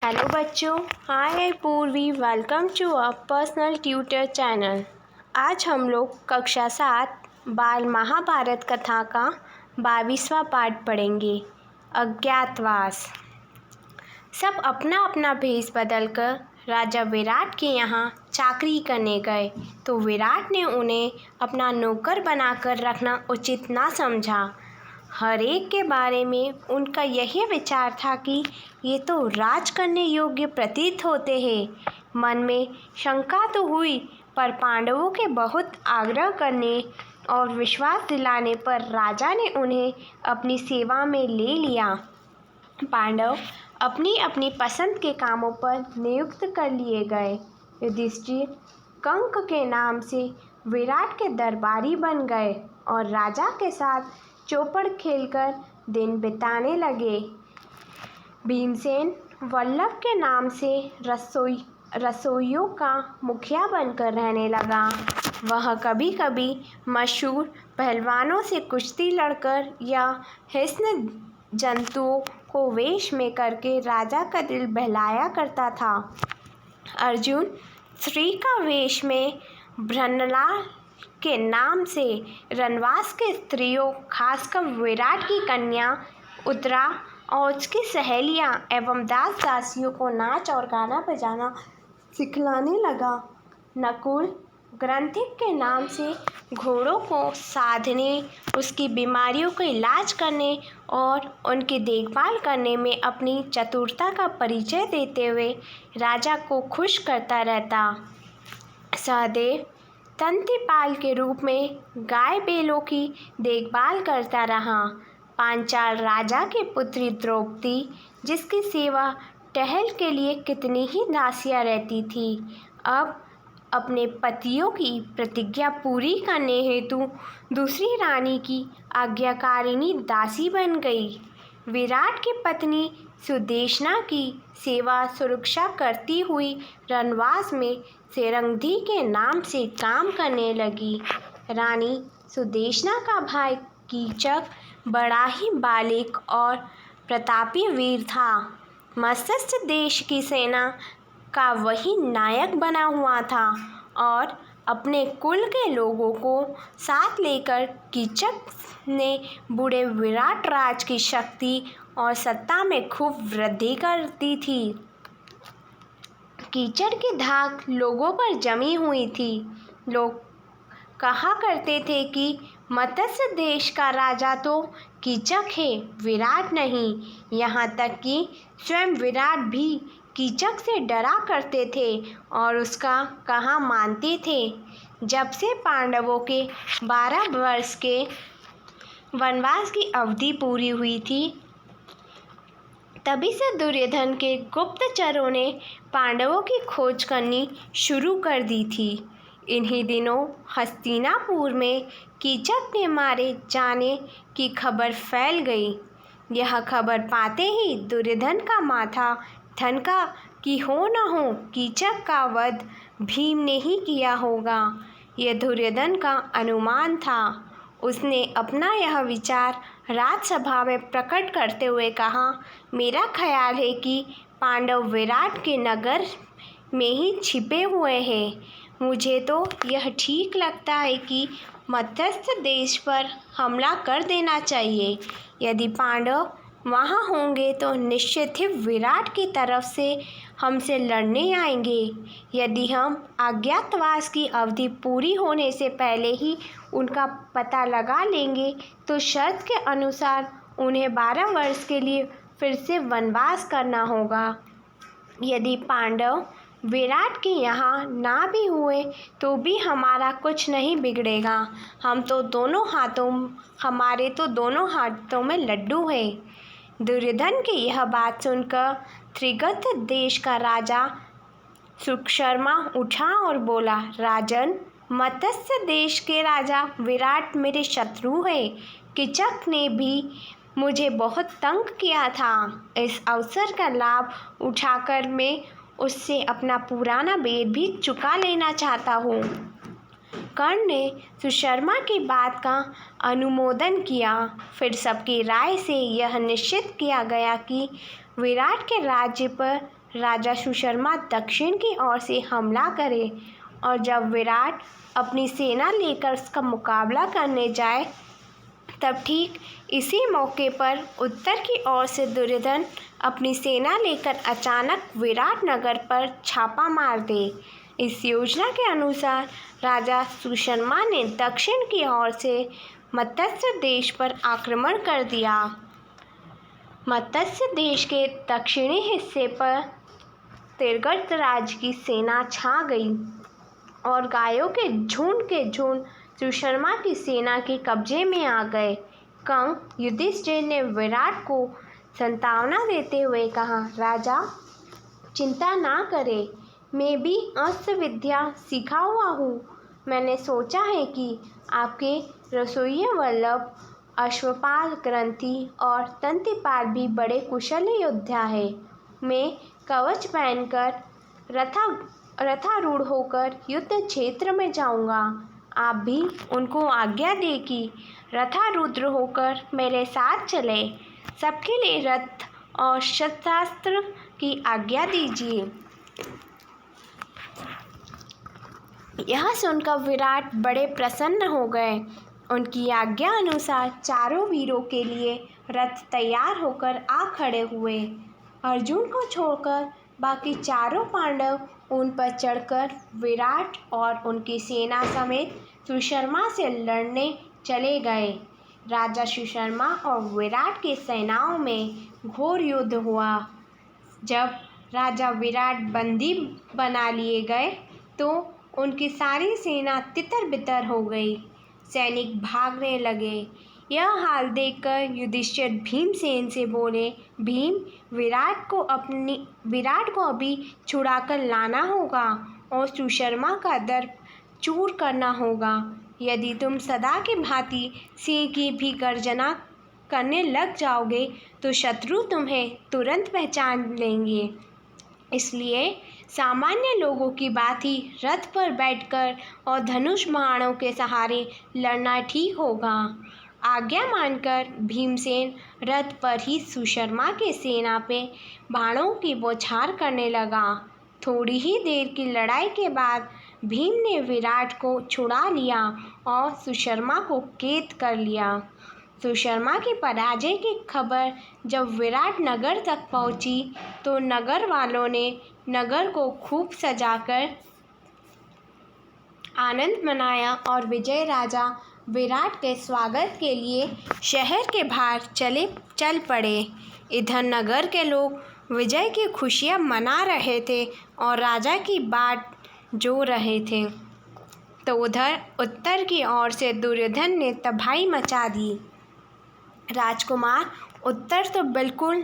Hello बच्चों, I Purvi welcome to a personal tutor channel. आज हम लोग कक्षा 7 बाल महाभारत कथा का 22वां पाठ पढ़ेंगे, अज्ञातवास। सब अपना अपना भेष बदलकर राजा विराट के यहाँ चाकरी करने गए तो विराट ने उन्हें अपना नौकर बनाकर रखना उचित ना समझा। हर एक के बारे में उनका यही विचार था कि ये तो राज करने योग्य प्रतीत होते हैं। मन में शंका तो हुई, पर पांडवों के बहुत आग्रह करने और विश्वास दिलाने पर राजा ने उन्हें अपनी सेवा में ले लिया। पांडव अपनी अपनी पसंद के कामों पर नियुक्त कर लिए गए। युधिष्ठिर कंक के नाम से विराट के दरबारी बन गए और राजा के साथ चौपड़ खेलकर दिन बिताने लगे। भीमसेन वल्लभ के नाम से रसोइयों का मुखिया बनकर रहने लगा। वह कभी कभी मशहूर पहलवानों से कुश्ती लड़कर या हिंस्र जंतुओं को वेश में करके राजा का दिल बहलाया करता था। अर्जुन स्त्री का वेश में भ्रनलाल के नाम से रनवास के स्त्रियों, खासकर विराट की कन्या उत्तरा और उसकी सहेलियां एवं दास दासियों को नाच और गाना बजाना सिखलाने लगा। नकुल ग्रंथिक के नाम से घोड़ों को साधने, उसकी बीमारियों का इलाज करने और उनकी देखभाल करने में अपनी चतुरता का परिचय देते हुए राजा को खुश करता रहता। सहदेव तंतिपाल के रूप में गाय बैलों की देखभाल करता रहा। पांचाल राजा की पुत्री द्रौपदी, जिसकी सेवा टहल के लिए कितनी ही दासियां रहती थी, अब अपने पतियों की प्रतिज्ञा पूरी करने हेतु दूसरी रानी की आज्ञाकारिणी दासी बन गई। विराट की पत्नी सुदेशना की सेवा सुरक्षा करती हुई रनवास में सेरंगधी के नाम से काम करने लगी। रानी सुदेशना का भाई कीचक बड़ा ही बालिक और प्रतापी वीर था। मत्स्य देश की सेना का वही नायक बना हुआ था और अपने कुल के लोगों को साथ लेकर कीचक ने बूढ़े विराट राज की शक्ति और सत्ता में खूब वृद्धि कर दी थी। कीचड़ की धाक लोगों पर जमी हुई थी। लोग कहा करते थे कि मत्स्य देश का राजा तो कीचक है, विराट नहीं। यहाँ तक कि स्वयं विराट भी कीचक से डरा करते थे और उसका कहा मानते थे। जब से पांडवों के 12 वर्ष के वनवास की अवधि पूरी हुई थी, तभी से दुर्योधन के गुप्तचरों ने पांडवों की खोज करनी शुरू कर दी थी। इन्हीं दिनों हस्तिनापुर में कीचक के मारे जाने की खबर फैल गई। यह खबर पाते ही दुर्योधन का माथा ठनका कि हो न हो कीचक का वध भीम ने ही किया होगा। यह दुर्योधन का अनुमान था। उसने अपना यह विचार राजसभा में प्रकट करते हुए कहा, मेरा ख्याल है कि पांडव विराट के नगर में ही छिपे हुए हैं। मुझे तो यह ठीक लगता है कि मत्स्य देश पर हमला कर देना चाहिए। यदि पांडव वहाँ होंगे तो निश्चित ही विराट की तरफ से हमसे लड़ने आएंगे। यदि हम अज्ञातवास की अवधि पूरी होने से पहले ही उनका पता लगा लेंगे तो शर्त के अनुसार उन्हें 12 वर्ष के लिए फिर से वनवास करना होगा। यदि पांडव विराट के यहाँ ना भी हुए तो भी हमारा कुछ नहीं बिगड़ेगा। हमारे तो दोनों हाथों में लड्डू है। दुर्योधन की यह बात सुनकर त्रिगत देश का राजा सुशर्मा उठा और बोला, राजन, मत्स्य देश के राजा विराट मेरे शत्रु है। कीचक ने भी मुझे बहुत तंग किया था। इस अवसर का लाभ उठाकर मैं उससे अपना पुराना बेद भी चुका लेना चाहता हूँ। कर्ण ने सुशर्मा की बात का अनुमोदन किया। फिर सबकी राय से यह निश्चित किया गया कि विराट के राज्य पर राजा सुशर्मा दक्षिण की ओर से हमला करे और जब विराट अपनी सेना लेकर उसका मुकाबला करने जाए तब ठीक इसी मौके पर उत्तर की ओर से दुर्योधन अपनी सेना लेकर अचानक विराटनगर पर छापा मार दे। इस योजना के अनुसार राजा सुशर्मा ने दक्षिण की ओर से मत्स्य देश पर आक्रमण कर दिया। मत्स्य देश के दक्षिणी हिस्से पर त्रिगर्तराज की सेना छा गई और गायों के झुंड सुशर्मा की सेना के कब्जे में आ गए। कंस युधिष्ठिर ने विराट को सांत्वना देते हुए कहा, राजा चिंता ना करें, मैं भी अस्त्र विद्या सीखा हुआ हूँ। मैंने सोचा है कि आपके रसोइये वल्लभ अश्वपाल, ग्रंथी और तंतिपाल भी बड़े कुशल योद्धा है। मैं कवच पहनकर रथारूढ़ होकर युद्ध क्षेत्र में जाऊंगा। आप भी उनको आज्ञा दें कि रथारूढ़ होकर मेरे साथ चले। सबके लिए रथ और शस्त्रास्त्र की आज्ञा दीजिए। यह सुनकर विराट बड़े प्रसन्न हो गए। उनकी आज्ञा अनुसार चारों वीरों के लिए रथ तैयार होकर आ खड़े हुए। अर्जुन को छोड़कर बाकी चारों पांडव उन पर चढ़कर विराट और उनकी सेना समेत सुशर्मा से लड़ने चले गए। राजा सुशर्मा और विराट की सेनाओं में घोर युद्ध हुआ। जब राजा विराट बंदी बना लिए गए तो उनकी सारी सेना तितर-बितर हो गई। सैनिक भागने लगे। यह हाल देखकर युधिष्ठिर भीमसेन से बोले, भीम, विराट को अभी छुड़ाकर लाना होगा और सुशर्मा का दर्प चूर करना होगा। यदि तुम सदा की भांति सिंह की भी गर्जना करने लग जाओगे तो शत्रु तुम्हें तुरंत पहचान लेंगे। इसलिए सामान्य लोगों की भांति रथ पर बैठकर और धनुष बाणों के सहारे लड़ना ठीक होगा। आज्ञा मानकर भीमसेन रथ पर ही सुशर्मा की सेना पे बाणों की बौछार करने लगा। थोड़ी ही देर की लड़ाई के बाद भीम ने विराट को छुड़ा लिया और सुशर्मा को कैद कर लिया। सुशर्मा की पराजय की खबर जब विराट नगर तक पहुंची तो नगर वालों ने नगर को खूब सजाकर आनंद मनाया और विजय राजा विराट के स्वागत के लिए शहर के बाहर चल पड़े। इधर नगर के लोग विजय की खुशियां मना रहे थे और राजा की बाट जो रहे थे, तो उधर उत्तर की ओर से दुर्योधन ने तबाही मचा दी। राजकुमार उत्तर तो बिल्कुल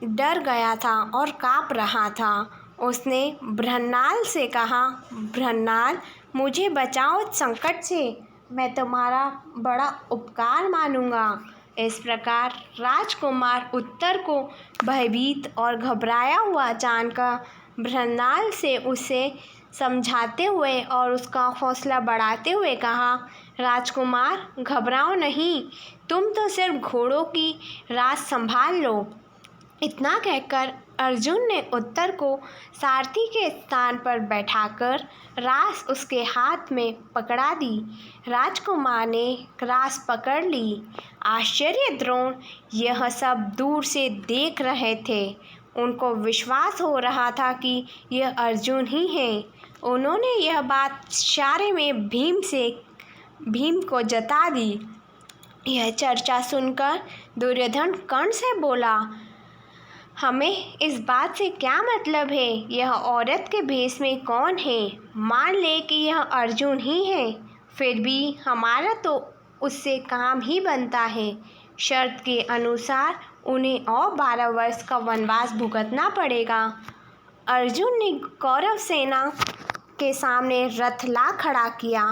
डर गया था और काँप रहा था। उसने बृहन्नाल से कहा, बृहन्नाल, मुझे बचाओ इस संकट से, मैं तुम्हारा बड़ा उपकार मानूंगा। इस प्रकार राजकुमार उत्तर को भयभीत और घबराया हुआ जानकर बृहन्नाल से उसे समझाते हुए और उसका हौसला बढ़ाते हुए कहा, राजकुमार, घबराओ नहीं, तुम तो सिर्फ घोड़ों की रास संभाल लो। इतना कहकर अर्जुन ने उत्तर को सारथी के स्थान पर बैठाकर रास उसके हाथ में पकड़ा दी। राजकुमार ने रास पकड़ ली। आश्चर्य द्रोण यह सब दूर से देख रहे थे। उनको विश्वास हो रहा था कि यह अर्जुन ही है। उन्होंने यह बात इशारे में भीम को जता दी। यह चर्चा सुनकर दुर्योधन कर्ण से बोला, हमें इस बात से क्या मतलब है? यह औरत के भेष में कौन है? मान ले कि यह अर्जुन ही है, फिर भी हमारा तो उससे काम ही बनता है। शर्त के अनुसार उन्हें और 12 वर्ष का वनवास भुगतना पड़ेगा। अर्जुन ने कौरव सेना के सामने रथ ला खड़ा किया।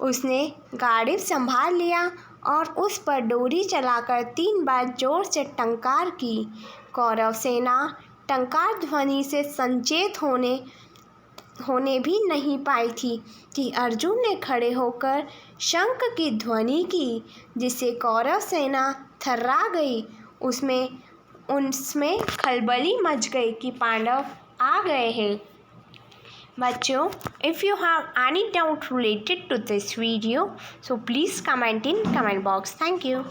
उसने गाड़ी संभाल लिया और उस पर डोरी चलाकर 3 बार जोर से टंकार की। कौरव सेना टंकार ध्वनि से संचेत होने भी नहीं पाई थी कि अर्जुन ने खड़े होकर शंख की ध्वनि की, जिससे कौरव सेना थर्रा गई। उसमें खलबली मच गई कि पांडव आ गए हैं। बच्चों, if you have any doubt related to this video, so please comment in comment box. Thank you.